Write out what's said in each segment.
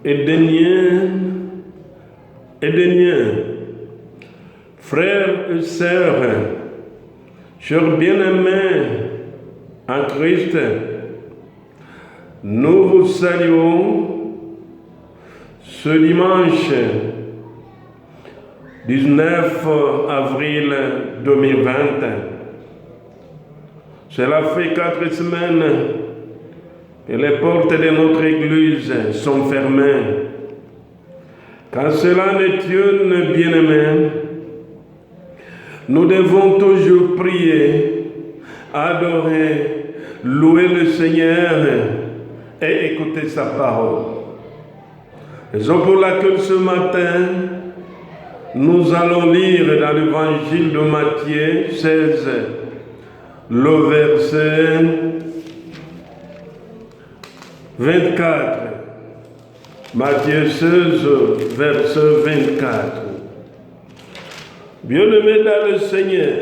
Édéniens, frères et sœurs, chers bien-aimés en Christ, nous vous saluons ce dimanche 19 avril 2020. Cela fait 4 semaines que les portes de notre église sont fermées. Quand cela ne tienne, bien-aimés, nous devons toujours prier, adorer, louer le Seigneur et écouter sa parole. Raison pour laquelle ce matin, nous allons lire dans l'évangile de Matthieu 16, le verset 24. Matthieu 16, verset 24. Bien-aimés dans le Seigneur,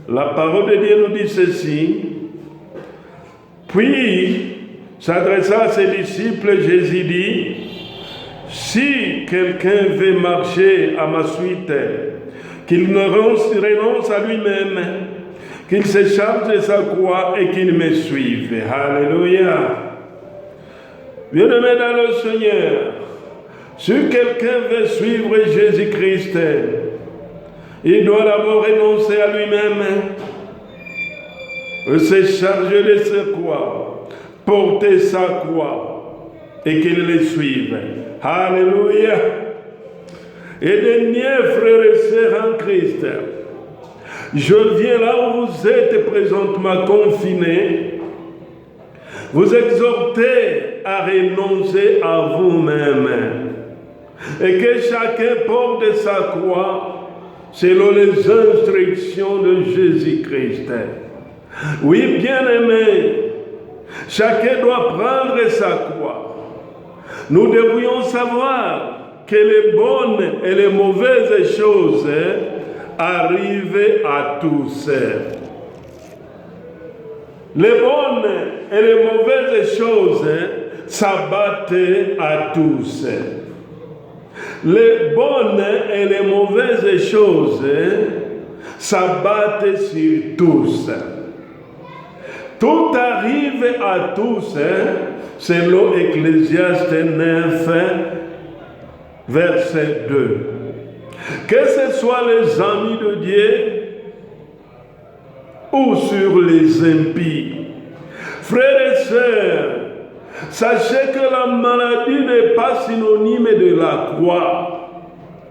la parole de Dieu nous dit ceci. Puis, s'adressant à ses disciples, Jésus dit, « Si quelqu'un veut marcher à ma suite, qu'il ne renonce à lui-même, qu'il se charge de sa croix et qu'il me suive. » Alléluia. Bien-aimés dans le Seigneur, si quelqu'un veut suivre Jésus-Christ, il doit d'abord renoncer à lui-même, se charger de sa croix, porter sa croix et qu'il le suive. Alléluia. Et dernier frères et sœurs en Christ, je viens là où vous êtes présentement confinés, vous exhorter à renoncer à vous-même et que chacun porte sa croix selon les instructions de Jésus-Christ. Oui, bien-aimés, chacun doit prendre sa croix. Nous devrions savoir que les bonnes et les mauvaises choses arrivent à tous. Les bonnes et les mauvaises choses s'abattent à tous. Les bonnes et les mauvaises choses s'abattent sur tous. Tout arrive à tous, selon Ecclésiaste 9, verset 2. Que ce soit les amis de Dieu ou sur les impies. Frères et sœurs, sachez que la maladie n'est pas synonyme de la croix.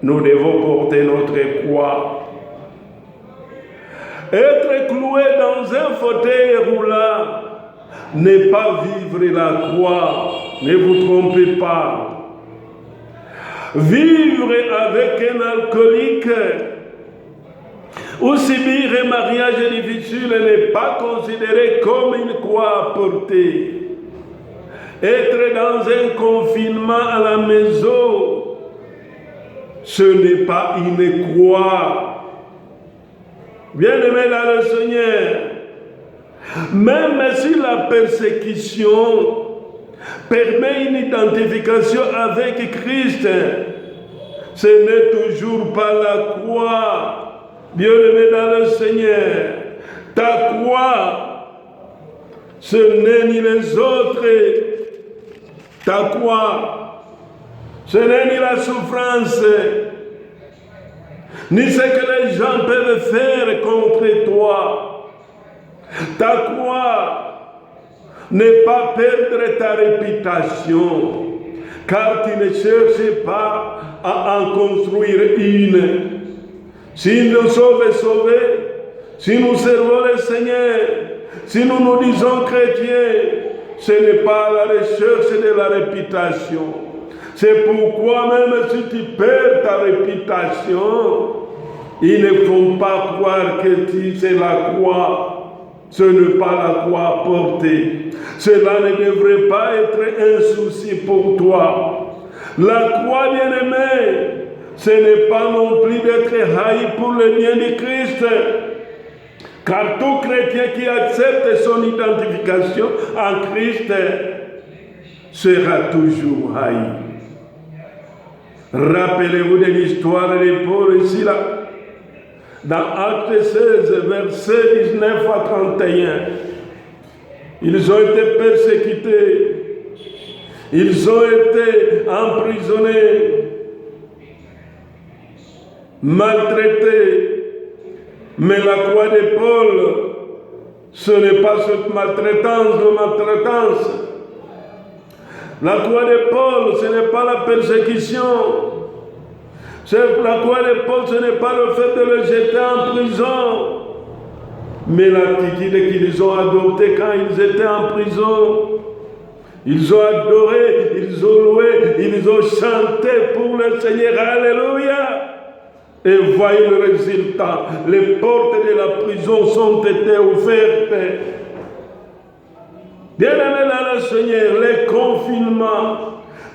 Nous devons porter notre croix. Être cloué dans un fauteuil roulant n'est pas vivre la croix. Ne vous trompez pas. Vivre avec un alcoolique ou subir un mariage difficile n'est pas considéré comme une croix à porter. Être dans un confinement à la maison, ce n'est pas une croix. Bien-aimés dans le Seigneur, même si la persécution permet une identification avec Christ, ce n'est toujours pas la croix. Bien-aimé dans le Seigneur, ta croix, ce n'est ni les autres. Ta croix, ce n'est ni la souffrance, ni ce que les gens peuvent faire contre toi. Ta croix n'est pas perdre ta réputation, car tu ne cherches pas à en construire une. Si nous sommes sauvés, si nous servons le Seigneur, si nous nous disons chrétiens, ce n'est pas la recherche de la réputation. C'est pourquoi même si tu perds ta réputation, ils ne font pas croire que c'est la croix. Ce n'est pas la croix à porter. Cela ne devrait pas être un souci pour toi. La croix, bien-aimée, ce n'est pas non plus d'être haï pour le bien de Christ. Car tout chrétien qui accepte son identification en Christ sera toujours haï. Rappelez-vous de l'histoire de Paul ici, là. Dans Acte 16, versets 19 à 31. Ils ont été persécutés. Ils ont été emprisonnés, maltraités. Mais la croix de Paul, ce n'est pas cette maltraitance. La croix de Paul, ce n'est pas la persécution. La croix de Paul, ce n'est pas le fait de le jeter en prison, mais l'attitude qu'ils ont adoptée quand ils étaient en prison. Ils ont adoré, ils ont loué, ils ont chanté pour le Seigneur. Alléluia! Et voyez le résultat. Les portes de la prison sont été ouvertes. Bien-aimés dans le Seigneur, les confinements,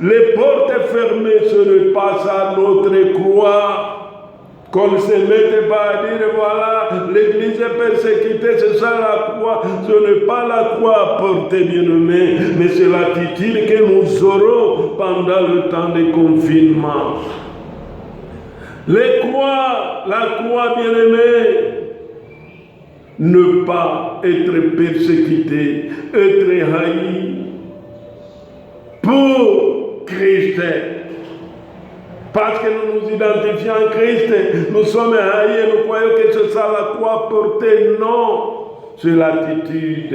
les portes fermées, ce n'est pas ça notre croix. Qu'on ne se mette pas à dire, voilà, l'église est persécutée, c'est ça la croix. Ce n'est pas la croix à porter, bien-aimés, mais c'est l'attitude que nous aurons pendant le temps de confinement. La croix, bien-aimés, ne pas être persécuté, être haï pour Christ. Parce que nous nous identifions en Christ, nous sommes haïs et nous croyons que c'est ça la croix portée. Non, c'est l'attitude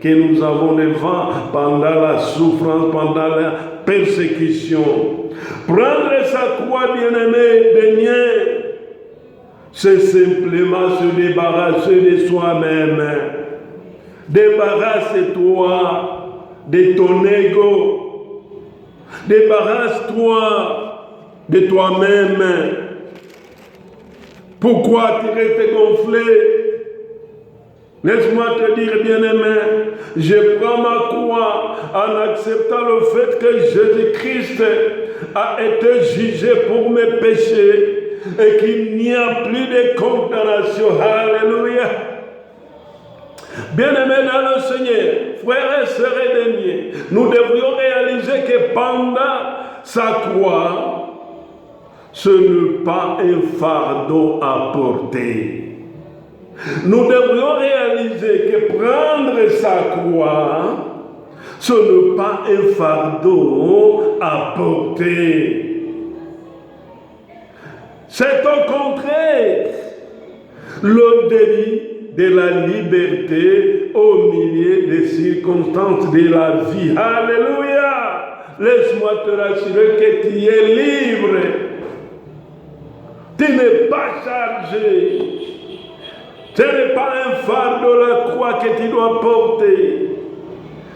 que nous avons devant pendant la souffrance, pendant la persécution. Prendre sa croix, bien-aimé, des miens, c'est simplement se débarrasser de soi-même. Débarrasse-toi de ton ego. Débarrasse-toi de toi-même. Pourquoi tu restes gonflé? Laisse-moi te dire, bien-aimé, je prends ma croix en acceptant le fait que Jésus-Christ a été jugé pour mes péchés et qu'il n'y a plus de condamnation. Alléluia. Bien-aimés dans le Seigneur, frères et sœurs des miens, nous devrions réaliser que pendant sa croix, ce n'est pas un fardeau à porter. Nous devrions réaliser que prendre sa croix, ce n'est pas un fardeau à porter. C'est au contraire le délit de la liberté au milieu des circonstances de la vie. Alléluia! Laisse-moi te rassurer que tu es libre. Tu n'es pas chargé. Ce n'est pas un fardeau la croix que tu dois porter.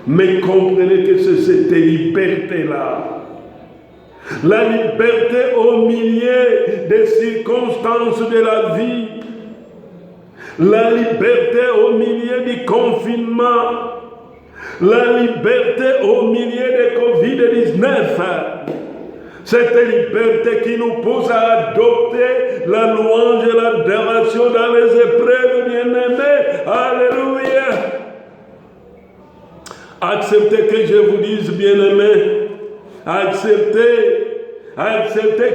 Mais comprenez que c'est cette liberté-là. La liberté au milieu des circonstances de la vie. La liberté au milieu du confinement. La liberté au milieu de Covid-19. Cette liberté qui nous pousse à adopter la louange et l'adoration dans les épreuves, bien-aimés. Alléluia. Acceptez que je vous dise, bien-aimés. Acceptez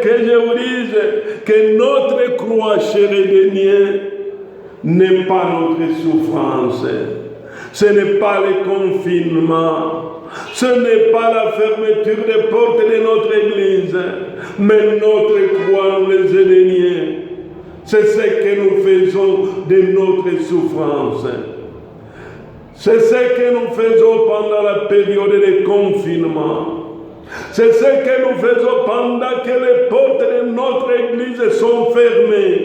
que je vous dise que notre croix, chérie des miens, n'est pas notre souffrance. Ce n'est pas le confinement. Ce n'est pas la fermeture des portes de notre église, mais notre croix, nous les ennemis. C'est ce que nous faisons de notre souffrance. C'est ce que nous faisons pendant la période de confinement. C'est ce que nous faisons pendant que les portes de notre église sont fermées.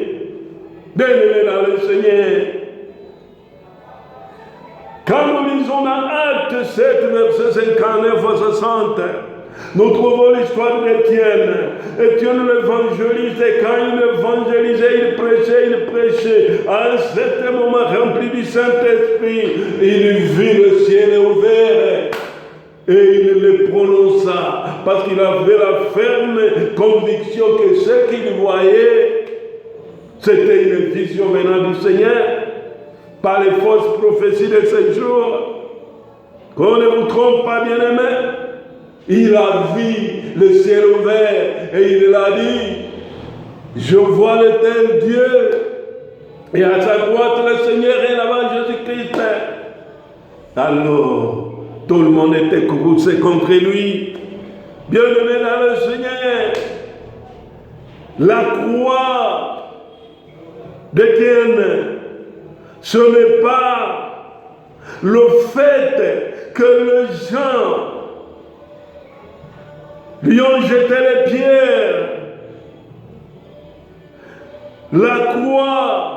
Bien-aimés dans le Seigneur. Quand nous lisons dans Acte 7, versets 59 à 60, nous trouvons l'histoire d'Étienne. Étienne l'évangéliste, et quand il évangélisait, il prêchait. À un certain moment, rempli du Saint-Esprit, il vit le ciel ouvert. Et il le prononça, parce qu'il avait la ferme conviction que ce qu'il voyait, c'était une vision venant du Seigneur. Par les fausses prophéties de ce jour. Qu'on ne vous trompe pas, bien-aimés. il a vu le ciel ouvert et il a dit, je vois le tel Dieu. Et à sa droite, le Seigneur est là-bas, Jésus-Christ. Alors, tout le monde était courroucé contre lui. Bien-aimé dans le Seigneur, la croix d'Étienne, ce n'est pas le fait que les gens lui ont jeté les pierres. La croix,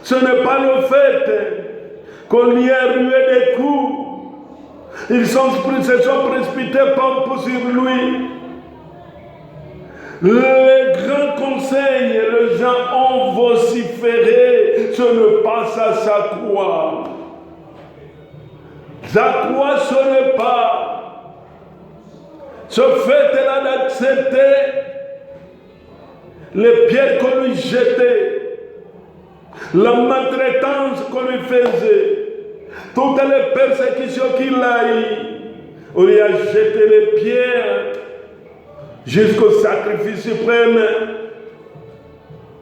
ce n'est pas le fait qu'on lui a rué des coups. Ils se sont précipités sur lui. Les grands conseils, les gens ont vociféré, ce n'est pas ça sa croix. Sa croix, ce n'est pas ce fait-là d'accepter les pierres qu'on lui jetait, la maltraitance qu'on lui faisait, toutes les persécutions qu'il a eues. On lui a jeté les pierres jusqu'au sacrifice suprême.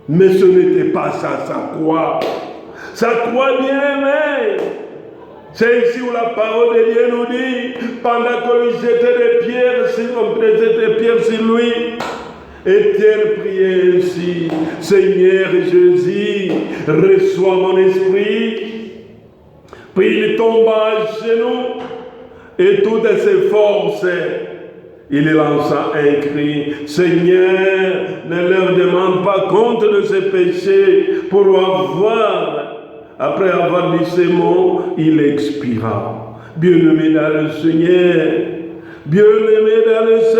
Mais ce n'était pas ça sa croix. Sa croix bien-aimée, c'est ici où la parole de Dieu nous dit, pendant qu'on lui jetait des pierres, on jetait des pierres sur lui, Étienne priait ainsi, Seigneur Jésus, reçois mon esprit. Puis il tomba à genoux et toutes ses forces, il lança un cri, Seigneur, ne leur demande pas compte de ses péchés, pour avoir, après avoir dit ces mots, il expira. Bien-aimé dans le Seigneur, bien-aimé dans le Seigneur,